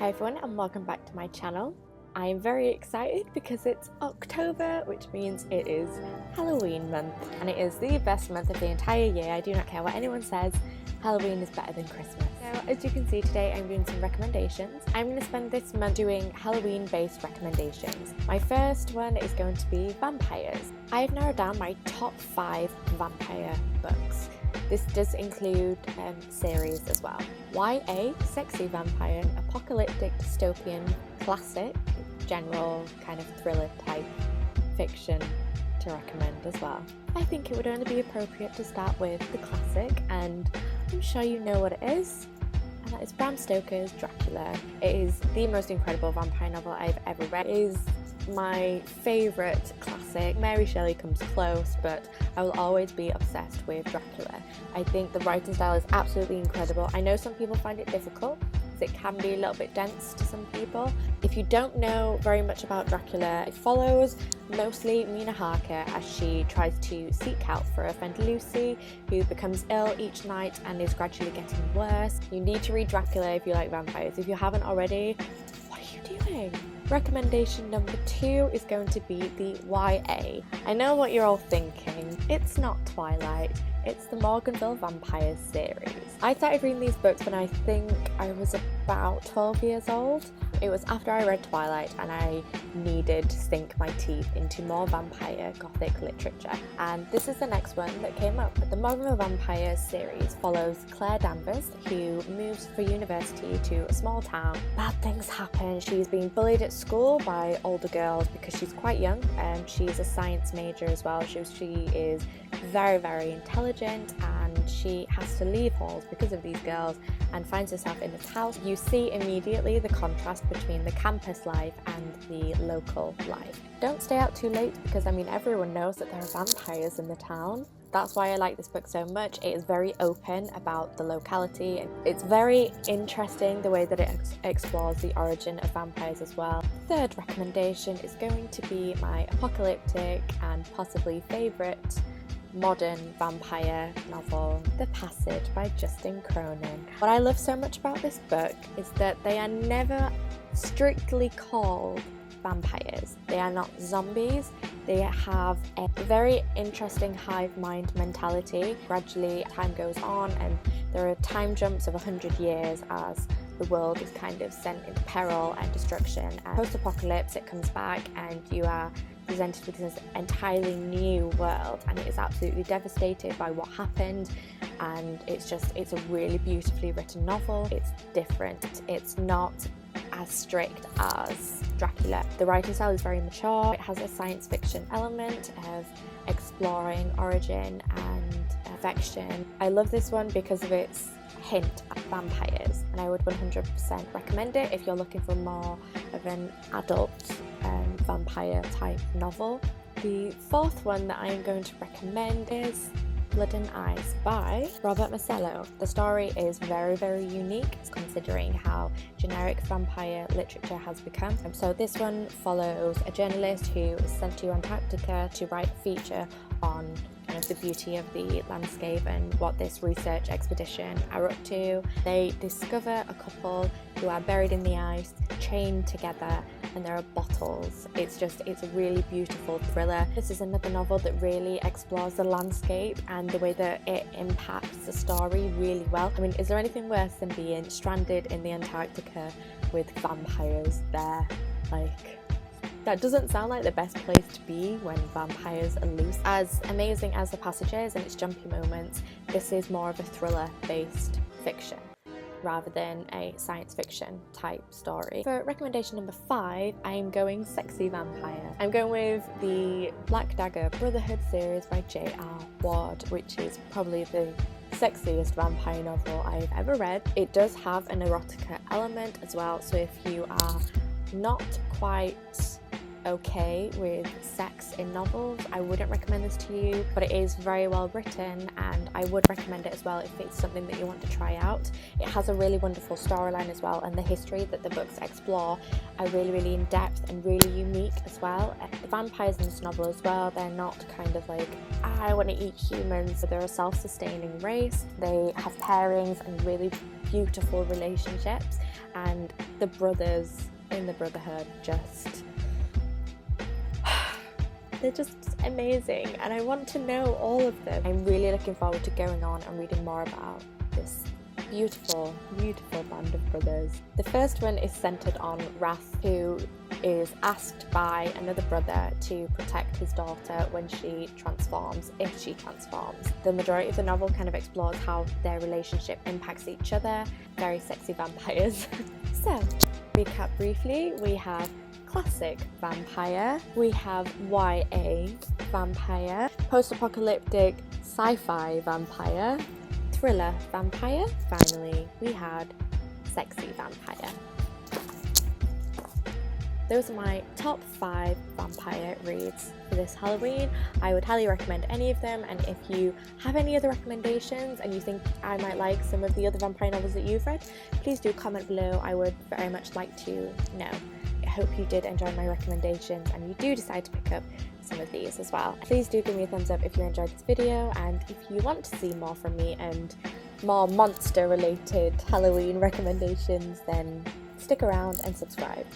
Hi everyone and welcome back to my channel. I am very excited because it's October, which means it is Halloween month and it is the best month of the entire year. I do not care what anyone says, Halloween is better than Christmas. So as you can see today I'm doing some recommendations. I'm going to spend this month doing Halloween based recommendations. My first one is going to be vampires. I've narrowed down my top 5 vampire books. This does include series as well. YA, sexy vampire, apocalyptic dystopian, classic, general kind of thriller type fiction to recommend as well. I think it would only be appropriate to start with the classic, and I'm sure you know what it is, and that is Bram Stoker's Dracula. It is the most incredible vampire novel I've ever read. It is my favourite classic. Mary Shelley comes close, but I will always be obsessed with Dracula. I think the writing style is absolutely incredible. I know some people find it difficult because it can be a little bit dense to some people. If you don't know very much about Dracula, it follows mostly Mina Harker as she tries to seek out for her friend Lucy, who becomes ill each night and is gradually getting worse. You need to read Dracula if you like vampires. If you haven't already, what are you doing? Recommendation number 2 is going to be the YA. I know what you're all thinking. It's not Twilight, it's the Morganville Vampires series. I started reading these books when I think I was about 12 years old. It was after I read Twilight and I needed to sink my teeth into more vampire gothic literature. And this is the next one that came up. The Morganville Vampires series follows Claire Danvers, who moves for university to a small town. Bad things happen. She's being bullied at school by older girls because she's quite young, and she's a science major as well. She is very, very intelligent, and she has to leave halls because of these girls and finds herself in this house. You see immediately the contrast between the campus life and the local life. Don't stay out too late because everyone knows that there are vampires in the town. That's why I like this book so much. It is very open about the locality. It's very interesting the way that it explores the origin of vampires as well. Third recommendation is going to be my apocalyptic and possibly favourite modern vampire novel, The Passage by Justin Cronin. What I love so much about this book is that they are never strictly called vampires. They are not zombies. They have a very interesting hive mind mentality. Gradually time goes on and there are time jumps of 100 years as the world is kind of sent into peril and destruction. And post-apocalypse, it comes back and you are presented with this entirely new world, and it is absolutely devastated by what happened. And it's a really beautifully written novel. It's different. It's not as strict as Dracula. The writing style is very mature. It has a science fiction element of exploring origin and affection. I love this one because of its hint at vampires, and I would 100% recommend it if you're looking for more of an adult vampire type novel. The fourth one that I'm going to recommend is Blood and Ice by Robert Masello. The story is very, very unique considering how generic vampire literature has become. So this one follows a journalist who is sent to Antarctica to write a feature on kind of the beauty of the landscape and what this research expedition are up to. They discover a couple who are buried in the ice, chained together, and there are bottles. It's a really beautiful thriller. This is another novel that really explores the landscape and the way that it impacts the story really well. Is there anything worse than being stranded in the Antarctica with vampires there? That doesn't sound like the best place to be when vampires are loose. As amazing as The Passage is and its jumpy moments, this is more of a thriller-based fiction rather than a science fiction type story. For recommendation number 5, I'm going sexy vampire. I'm going with the Blackdagger Brotherhood series by J.R. Ward, which is probably the sexiest vampire novel I've ever read. It does have an erotica element as well, so if you are not quite okay with sex in novels, I wouldn't recommend this to you, but it is very well written and I would recommend it as well if it's something that you want to try out. It has a really wonderful storyline as well, and the history that the books explore are really, really in depth and really unique as well. The vampires in this novel as well, they're not kind of like, I want to eat humans. They're a self-sustaining race. They have pairings and really beautiful relationships, and the brothers in the Brotherhood they're just amazing, and I want to know all of them. I'm really looking forward to going on and reading more about this beautiful, beautiful band of brothers. The first one is centred on Wrath, who is asked by another brother to protect his daughter when she transforms, if she transforms. The majority of the novel kind of explores how their relationship impacts each other. Very sexy vampires. So, recap briefly, we have classic vampire, we have YA vampire, post-apocalyptic sci-fi vampire, thriller vampire, finally we had sexy vampire. Those are my top 5 vampire reads for this Halloween. I would highly recommend any of them, and if you have any other recommendations and you think I might like some of the other vampire novels that you've read, please do comment below. I would very much like to know. I hope you did enjoy my recommendations and you do decide to pick up some of these as well. Please do give me a thumbs up if you enjoyed this video, and if you want to see more from me and more monster related Halloween recommendations, then stick around and subscribe.